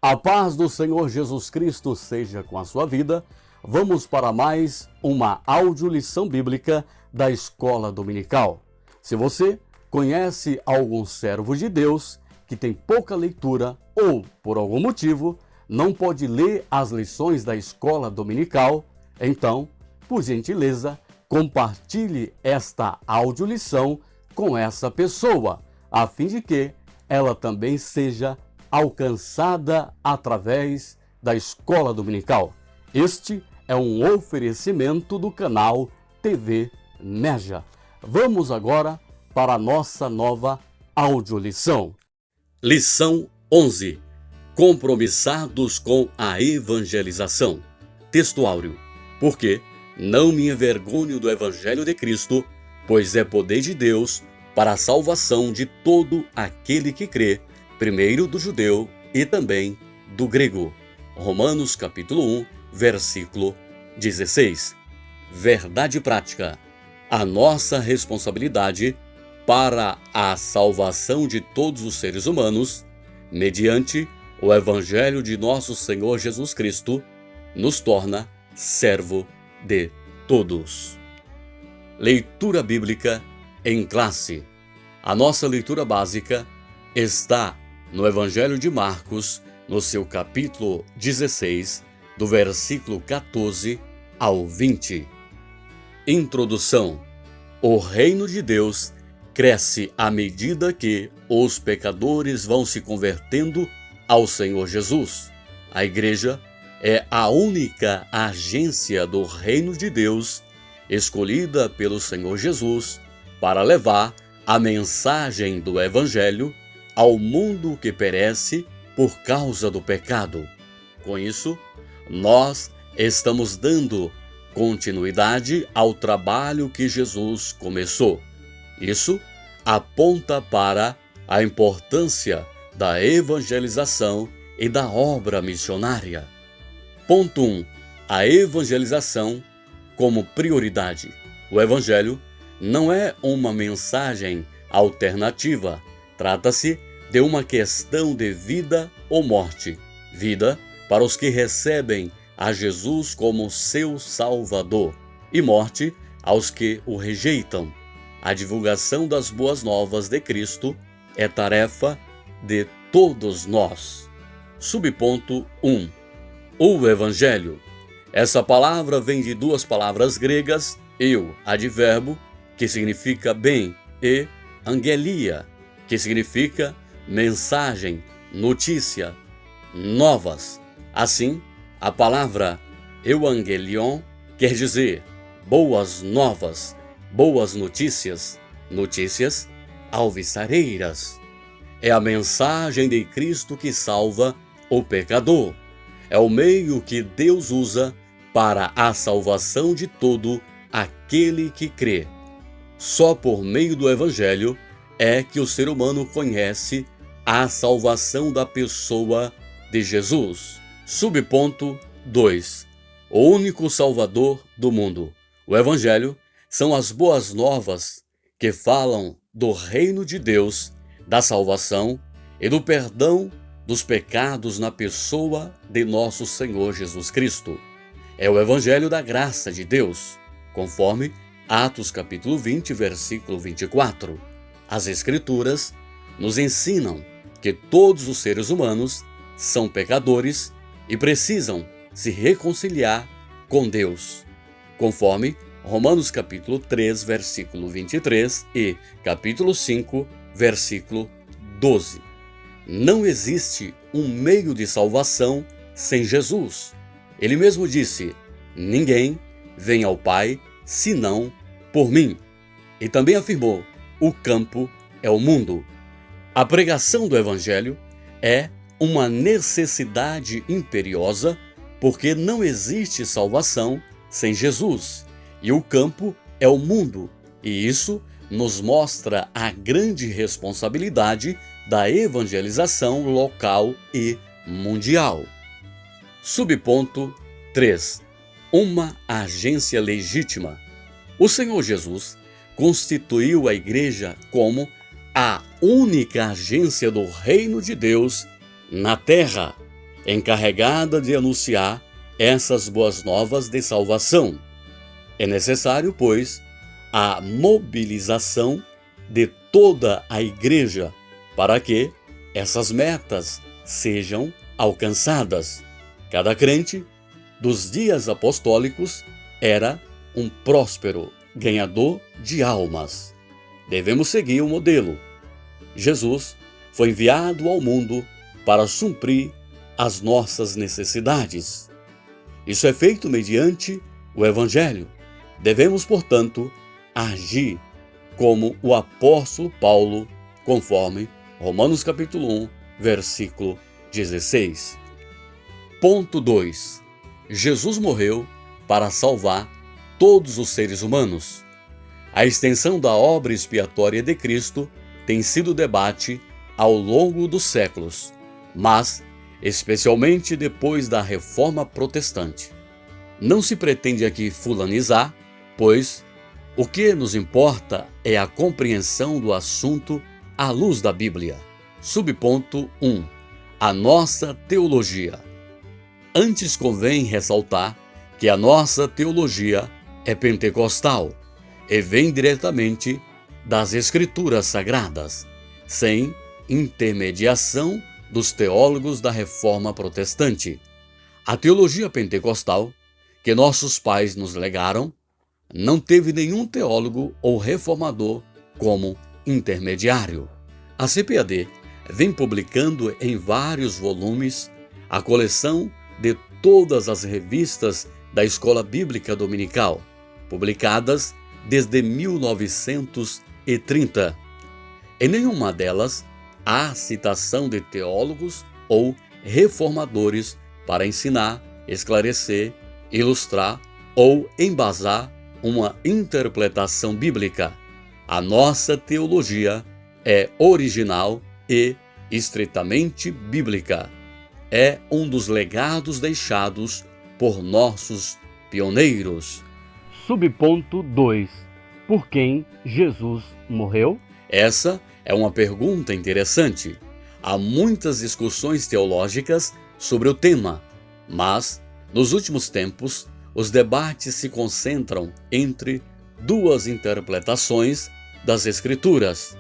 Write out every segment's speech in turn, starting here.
A paz do Senhor Jesus Cristo seja com a sua vida. Vamos para mais uma audiolição bíblica da Escola Dominical. Se você conhece algum servo de Deus que tem pouca leitura ou, por algum motivo, não pode ler as lições da Escola Dominical, então, por gentileza, compartilhe esta audiolição com essa pessoa, a fim de que ela também seja alcançada através da Escola Dominical. Este é um oferecimento do canal TV Meja. Vamos agora para a nossa nova audiolição. Lição 11. Compromissados com a evangelização. Texto áureo. Porque não me envergonho do Evangelho de Cristo, pois é poder de Deus para a salvação de todo aquele que crê, primeiro do judeu e também do grego. Romanos capítulo 1, versículo 16. Verdade prática. A nossa responsabilidade para a salvação de todos os seres humanos, mediante o Evangelho de nosso Senhor Jesus Cristo, nos torna servo de todos. Leitura bíblica em classe. A nossa leitura básica está no Evangelho de Marcos, no seu capítulo 16, do versículo 14 ao 20. Introdução. O reino de Deus cresce à medida que os pecadores vão se convertendo ao Senhor Jesus. A igreja é a única agência do reino de Deus escolhida pelo Senhor Jesus para levar a mensagem do Evangelho ao mundo que perece por causa do pecado. Com isso, nós estamos dando continuidade ao trabalho que Jesus começou. Isso aponta para a importância da evangelização e da obra missionária. Ponto 1. A evangelização como prioridade. O Evangelho não é uma mensagem alternativa. Trata-se de uma questão de vida ou morte. Vida para os que recebem a Jesus como seu Salvador, e morte aos que o rejeitam. A divulgação das boas novas de Cristo é tarefa de todos nós. Subponto 1. O Evangelho. Essa palavra vem de duas palavras gregas, eu, advérbio, que significa bem, e angelia, que significa mensagem, notícia, novas. Assim, a palavra euangelion quer dizer boas novas, boas notícias, notícias alvissareiras. É a mensagem de Cristo que salva o pecador. É o meio que Deus usa para a salvação de todo aquele que crê. Só por meio do Evangelho é que o ser humano conhece a salvação da pessoa de Jesus. Subponto 2. O único Salvador do mundo. O Evangelho são as boas novas que falam do reino de Deus, da salvação e do perdão dos pecados na pessoa de nosso Senhor Jesus Cristo. É o Evangelho da graça de Deus, conforme Atos capítulo 20, versículo 24. As Escrituras nos ensinam que todos os seres humanos são pecadores e precisam se reconciliar com Deus, conforme Romanos capítulo 3, versículo 23 e capítulo 5, versículo 12. Não existe um meio de salvação sem Jesus. Ele mesmo disse: ninguém vem ao Pai senão por mim. E também afirmou: o campo é o mundo. A pregação do Evangelho é uma necessidade imperiosa, porque não existe salvação sem Jesus. E o campo é o mundo. E isso nos mostra a grande responsabilidade da evangelização local e mundial. Subponto 3. Uma agência legítima. O Senhor Jesus constituiu a igreja como a única agência do reino de Deus na terra. encarregada de anunciar essas boas novas de salvação. É necessário, pois, a mobilização de toda a igreja para que essas metas sejam alcançadas. Cada crente dos dias apostólicos era um próspero ganhador de almas. Devemos seguir o modelo. Jesus foi enviado ao mundo para suprir as nossas necessidades. Isso é feito mediante o Evangelho. Devemos, portanto, agir como o apóstolo Paulo, conforme Romanos capítulo 1, versículo 16. Ponto 2. Jesus morreu para salvar todos os seres humanos. A extensão da obra expiatória de Cristo tem sido debate ao longo dos séculos, mas especialmente depois da Reforma Protestante. Não se pretende aqui fulanizar, pois o que nos importa é a compreensão do assunto à luz da Bíblia. Subponto 1. A nossa teologia. Antes convém ressaltar que a nossa teologia é pentecostal e vem diretamente das Escrituras Sagradas, sem intermediação dos teólogos da Reforma Protestante. A teologia pentecostal, que nossos pais nos legaram, não teve nenhum teólogo ou reformador como intermediário. A CPAD vem publicando em vários volumes a coleção de todas as revistas da Escola Bíblica Dominical, publicadas desde 1930. Em nenhuma delas há citação de teólogos ou reformadores para ensinar, esclarecer, ilustrar ou embasar uma interpretação bíblica. A nossa teologia é original e estritamente bíblica. É um dos legados deixados por nossos pioneiros. Subponto 2. Por quem Jesus morreu? Essa é uma pergunta interessante. Há muitas discussões teológicas sobre o tema, mas, nos últimos tempos, os debates se concentram entre duas interpretações das Escrituras: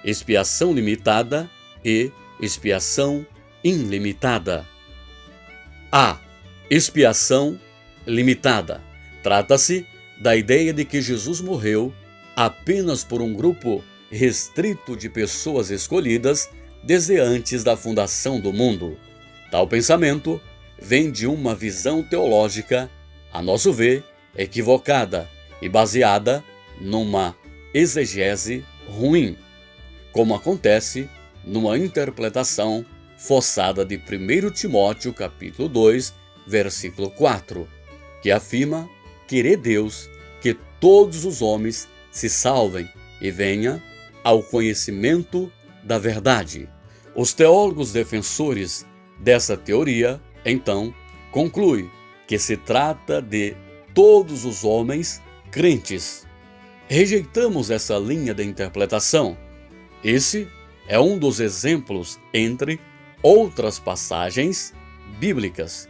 expiação limitada e expiação ilimitada. A. Expiação limitada. Trata-se da ideia de que Jesus morreu apenas por um grupo restrito de pessoas escolhidas desde antes da fundação do mundo. Tal pensamento vem de uma visão teológica, a nosso ver, equivocada e baseada numa exegese ruim, como acontece numa interpretação forçada de 1 Timóteo capítulo 2, versículo 4, que afirma querer Deus que todos os homens se salvem e venham ao conhecimento da verdade. Os teólogos defensores dessa teoria, então, concluem que se trata de todos os homens crentes. Rejeitamos essa linha de interpretação. Esse é um dos exemplos, entre outras passagens bíblicas,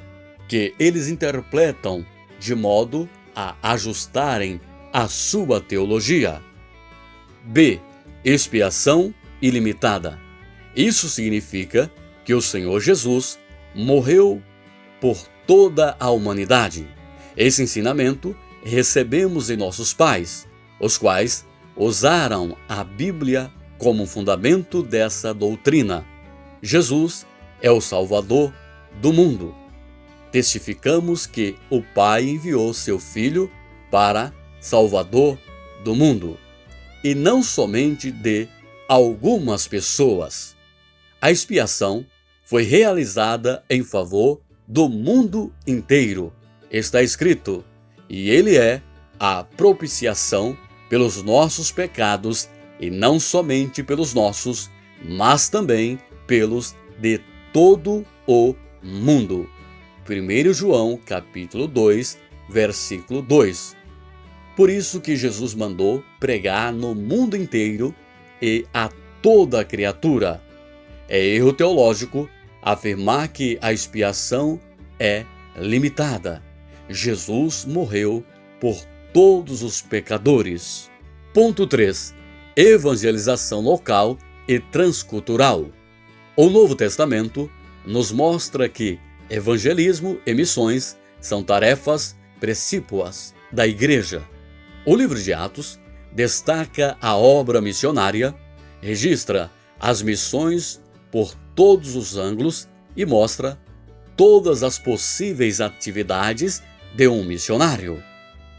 que eles interpretam de modo a ajustarem a sua teologia. B. Expiação ilimitada. Isso significa que o Senhor Jesus morreu por toda a humanidade. Esse ensinamento recebemos em nossos pais, os quais usaram a Bíblia como fundamento dessa doutrina. Jesus é o Salvador do mundo. Testificamos que o Pai enviou seu Filho para Salvador do mundo, e não somente de algumas pessoas. A expiação foi realizada em favor do mundo inteiro. Está escrito: e ele é a propiciação pelos nossos pecados, e não somente pelos nossos, mas também pelos de todo o mundo. 1 João capítulo 2, versículo 2. Por isso que Jesus mandou pregar no mundo inteiro e a toda criatura. É erro teológico afirmar que a expiação é limitada. Jesus morreu por todos os pecadores. Ponto 3. Evangelização local e transcultural. O Novo Testamento nos mostra que evangelismo e missões são tarefas precípuas da Igreja. O livro de Atos destaca a obra missionária, registra as missões por todos os ângulos e mostra todas as possíveis atividades de um missionário.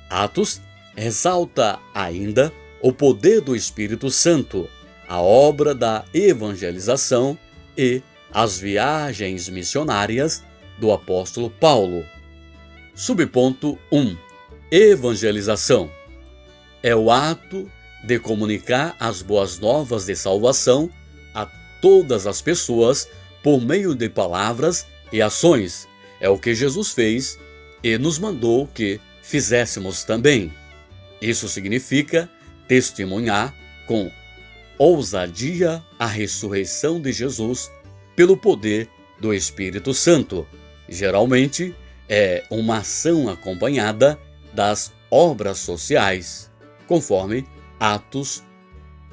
Atos ressalta ainda o poder do Espírito Santo, a obra da evangelização e as viagens missionárias do apóstolo Paulo. Subponto 1. Evangelização. É o ato de comunicar as boas novas de salvação a todas as pessoas por meio de palavras e ações. É o que Jesus fez e nos mandou que fizéssemos também. Isso significa testemunhar com ousadia a ressurreição de Jesus pelo poder do Espírito Santo. Geralmente é uma ação acompanhada das obras sociais, conforme Atos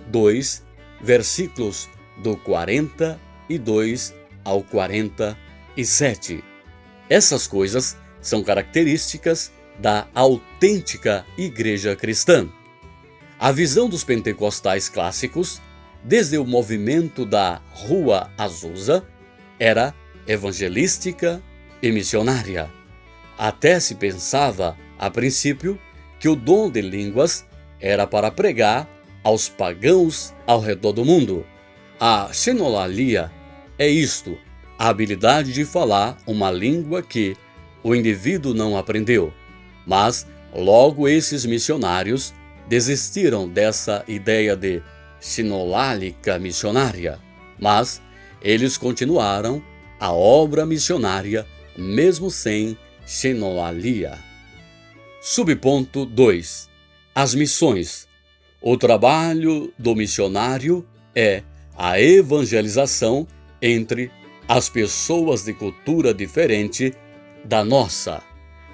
2, versículos do 42 ao 47. Essas coisas são características da autêntica igreja cristã. A visão dos pentecostais clássicos, desde o movimento da Rua Azusa, era evangelística e missionária. Até se pensava, a princípio, que o dom de línguas era para pregar aos pagãos ao redor do mundo. A xenolalia é isto, a habilidade de falar uma língua que o indivíduo não aprendeu. Mas logo esses missionários desistiram dessa ideia de xenolálica missionária. Mas eles continuaram a obra missionária mesmo sem xenolalia. Subponto 2. As missões. O trabalho do missionário é a evangelização entre as pessoas de cultura diferente da nossa.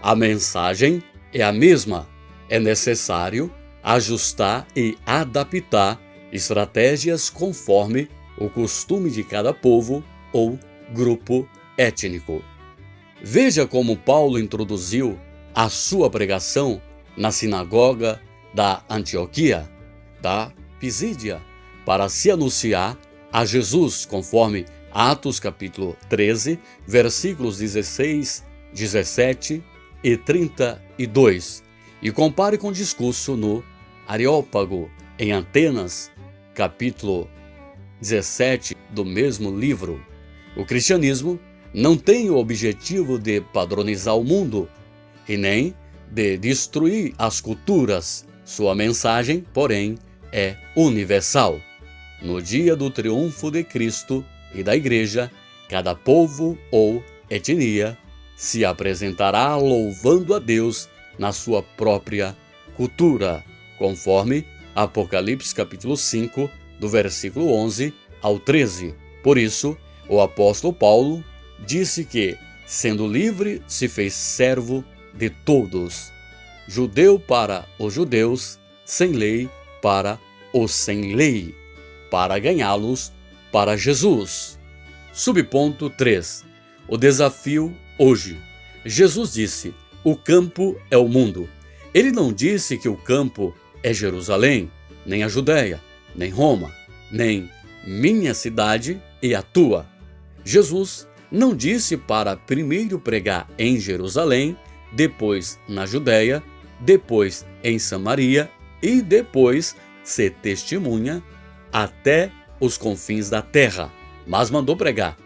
A mensagem é a mesma. É necessário ajustar e adaptar estratégias conforme o costume de cada povo ou grupo étnico. Veja como Paulo introduziu a sua pregação na sinagoga da Antioquia, da Pisídia, para se anunciar a Jesus, conforme Atos capítulo 13, versículos 16, 17 e 32. E compare com o discurso no Areópago, em Atenas, capítulo 17 do mesmo livro. O cristianismo não tem o objetivo de padronizar o mundo e nem de destruir as culturas. Sua mensagem, porém, é universal. No dia do triunfo de Cristo e da Igreja, cada povo ou etnia se apresentará louvando a Deus na sua própria cultura, conforme Apocalipse capítulo 5, do versículo 11 ao 13. Por isso, o apóstolo Paulo disse que, sendo livre, se fez servo de todos, judeu para os judeus, sem lei para os sem lei, para ganhá-los para Jesus. Subponto 3. O desafio hoje. Jesus disse: o campo é o mundo. Ele não disse que o campo é Jerusalém, nem a Judéia, nem Roma, nem minha cidade e a tua. Jesus não disse para primeiro pregar em Jerusalém, depois na Judéia, depois em Samaria e depois ser testemunha até os confins da terra, mas mandou pregar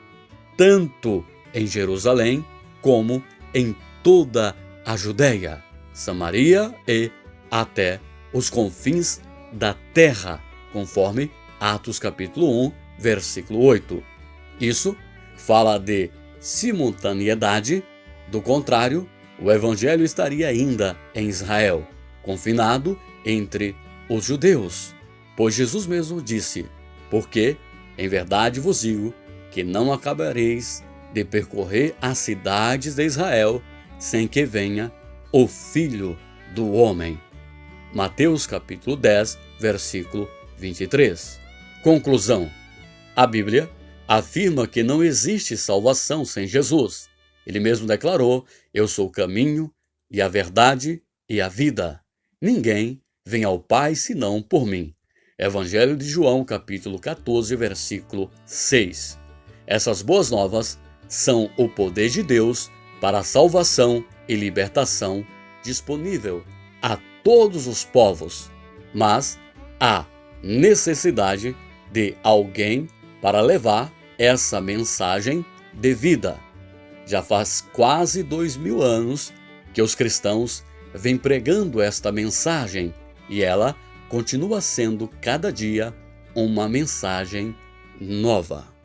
tanto em Jerusalém como em toda a Judéia, Samaria e até os confins da terra, conforme Atos capítulo 1, versículo 8. Isso fala de simultaneidade, do contrário, o evangelho estaria ainda em Israel, confinado entre os judeus. Pois Jesus mesmo disse: porque, em verdade vos digo, que não acabareis de percorrer as cidades de Israel sem que venha o Filho do Homem. Mateus capítulo 10, versículo 23. Conclusão: a Bíblia afirma que não existe salvação sem Jesus. Ele mesmo declarou: eu sou o caminho e a verdade e a vida. Ninguém vem ao Pai senão por mim. Evangelho de João, capítulo 14, versículo 6. Essas boas novas são o poder de Deus para a salvação e libertação disponível a todos os povos, mas há necessidade de alguém para levar essa mensagem de vida. Já faz quase 2000 anos que os cristãos vêm pregando esta mensagem e ela continua sendo cada dia uma mensagem nova.